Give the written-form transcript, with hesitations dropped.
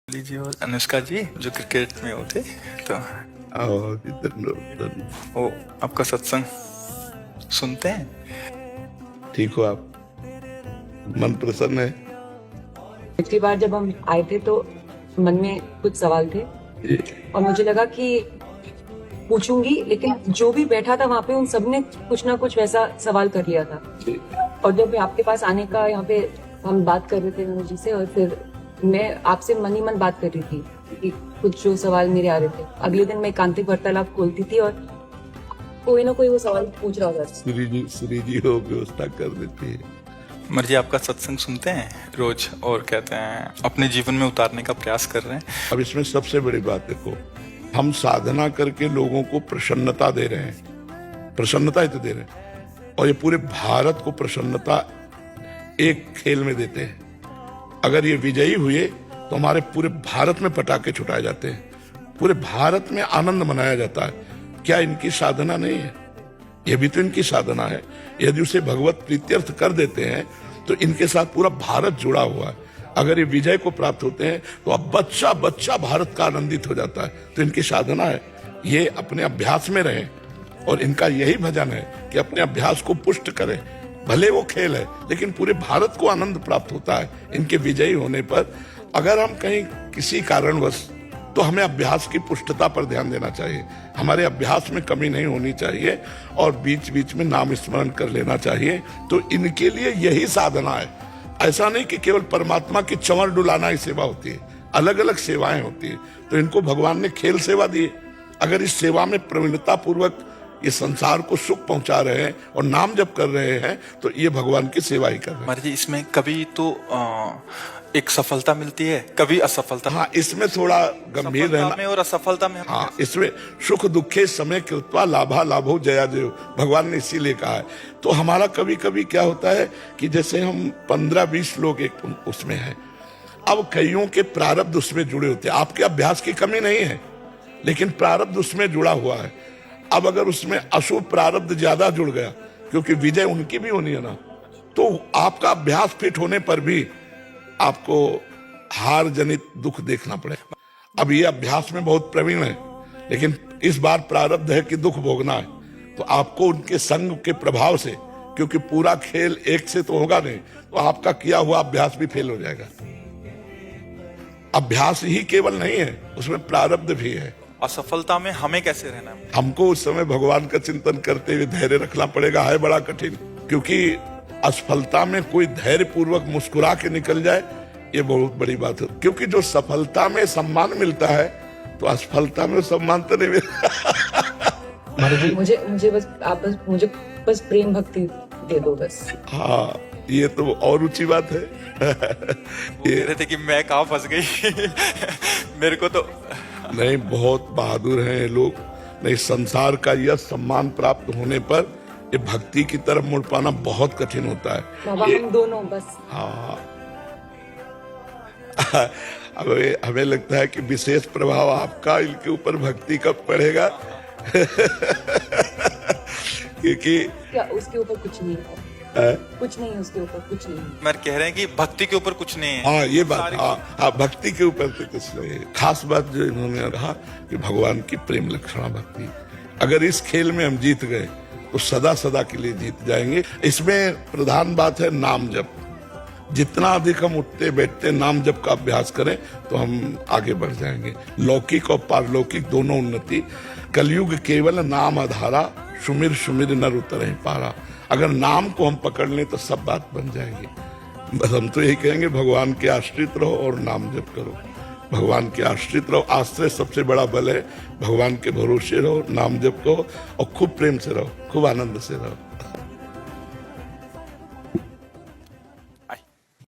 जी और अनुष्का जी जो क्रिकेट में होते तो आओ इधर वो आपका सत्संग सुनते हैं। ठीक हो आप? मन प्रसन्न है? पिछली बार जब हम आए थे तो मन में कुछ सवाल थे जी। और मुझे लगा कि पूछूंगी, लेकिन जो भी बैठा था वहाँ पे उन सब ने कुछ ना कुछ वैसा सवाल कर लिया था। जी। और जब मैं आपके पास आने का यहाँ पे हम बात कर रहे थे मनोज जी से, और फिर मैं आपसे मन ही मन बात कर रही थी कि कुछ जो सवाल मेरे आ रहे थे, अगले दिन मैं एकांतिक वार्तालाप खोलती थी और कोई ना कोई वो सवाल पूछ रहा होगा। श्री जी हो व्यवस्था कर देती है। मर्जी आपका सत्संग सुनते हैं रोज और कहते हैं अपने जीवन में उतारने का प्रयास कर रहे हैं। अब इसमें सबसे बड़ी बात देखो, हम साधना करके लोगों को प्रसन्नता दे रहे हैं, प्रसन्नता ही तो दे रहे हैं, और ये पूरे भारत को प्रसन्नता एक खेल में देते हैं। अगर ये विजयी हुए तो हमारे पूरे भारत में पटाखे छुटाए जाते हैं, पूरे भारत में आनंद मनाया जाता है। क्या इनकी साधना नहीं है? ये भी तो इनकी साधना है। यदि उसे भगवत प्रीत्यर्थ कर देते हैं तो इनके साथ पूरा भारत जुड़ा हुआ है। अगर ये विजय को प्राप्त होते हैं तो अब बच्चा बच्चा भारत का आनंदित हो जाता है। तो इनकी साधना है, ये अपने अभ्यास में रहें, और इनका यही भजन है कि अपने अभ्यास को पुष्ट करें। भले वो खेल है लेकिन पूरे भारत को आनंद प्राप्त होता है इनके विजयी होने पर। अगर हम कहीं किसी कारणवश, तो हमें अभ्यास की पुष्टता पर ध्यान देना चाहिए। हमारे अभ्यास में कमी नहीं होनी चाहिए और बीच बीच में नाम स्मरण कर लेना चाहिए। तो इनके लिए यही साधना है। ऐसा नहीं कि केवल परमात्मा की चंवर डुलाना ही सेवा होती है, अलग अलग सेवाएं होती है। तो इनको भगवान ने खेल सेवा दी है। अगर इस सेवा में प्रवीणता पूर्वक ये संसार को सुख पहुंचा रहे हैं और नाम जप कर रहे हैं तो ये भगवान की सेवा ही कर रहे हैं। मर्जी इसमें कभी तो एक सफलता मिलती है, कभी असफलता। हाँ, इसमें थोड़ा गंभीर रहना में और असफलता में हाँ, इसमें सुख दुखे समय कृत्वा लाभा लाभो जया जयो, भगवान ने इसीलिए कहा है। तो हमारा कभी कभी क्या होता है कि जैसे हम 15-20 लोग एक उसमें हैं, अब कईयों के प्रारब्ध उसमें जुड़े होते हैं। आपके अभ्यास की कमी नहीं है लेकिन प्रारब्ध उसमें जुड़ा हुआ है। अब अगर उसमें अशुभ प्रारब्ध ज्यादा जुड़ गया, क्योंकि विजय उनकी भी होनी है ना, तो आपका अभ्यास फिट होने पर भी आपको हार जनित दुख देखना पड़ेगा। अब ये अभ्यास में बहुत प्रवीण है लेकिन इस बार प्रारब्ध है कि दुख भोगना है, तो आपको उनके संग के प्रभाव से, क्योंकि पूरा खेल एक से तो होगा नहीं, तो आपका किया हुआ अभ्यास भी फेल हो जाएगा। अभ्यास ही केवल नहीं है, उसमें प्रारब्ध भी है। असफलता में हमें कैसे रहना है? हमको उस समय भगवान का चिंतन करते हुए धैर्य रखना पड़ेगा। है बड़ा कठिन, क्योंकि असफलता में कोई धैर्य पूर्वक मुस्कुरा के निकल जाए, ये बहुत बड़ी बात है। क्योंकि जो सफलता में सम्मान मिलता है तो असफलता में सम्मान तो नहीं मिलता। मुझे बस आप मुझे प्रेम भक्ति दे दो बस। हाँ, ये तो और ऊंची बात है। कह रहे थे कि मैं कहाँ फंस गई। मेरे को तो नहीं, बहुत बहादुर हैं ये लोग। नहीं, संसार का यह सम्मान प्राप्त होने पर ये भक्ति की तरफ मुड़ पाना बहुत कठिन होता है। बाबा हम दोनों बस। हाँ, हमें लगता है कि विशेष प्रभाव आपका इनके ऊपर भक्ति कब पड़ेगा। क्योंकि क्या उसके ऊपर कुछ नहीं है, कुछ नहीं है उसके ऊपर, कुछ नहीं है। मैं कह रहे हैं कि भक्ति के ऊपर कुछ नहीं है। हाँ, ये बात, हाँ, भक्ति के ऊपर तो कुछ नहीं है। खास बात जो इन्होंने कहा कि भगवान की प्रेम लक्षणा भक्ति, अगर इस खेल में हम जीत गए तो सदा सदा के लिए जीत जाएंगे। इसमें प्रधान बात है नाम जप। जितना अधिक हम उठते बैठते नाम जप का अभ्यास करें तो हम आगे बढ़ जाएंगे। लौकिक और पारलौकिक दोनों उन्नति। कलयुग केवल नाम आधारा, सुमिर सुमिर नर उतरे पारा। अगर नाम को हम पकड़ लें तो सब बात बन जाएगी। बस हम तो यही कहेंगे, भगवान के आश्रित रहो और नाम जप करो। भगवान के आश्रित रहो, आश्रय सबसे बड़ा बल है। भगवान के भरोसे रहो, नाम जप करो और खूब प्रेम से रहो, खूब आनंद से रहो।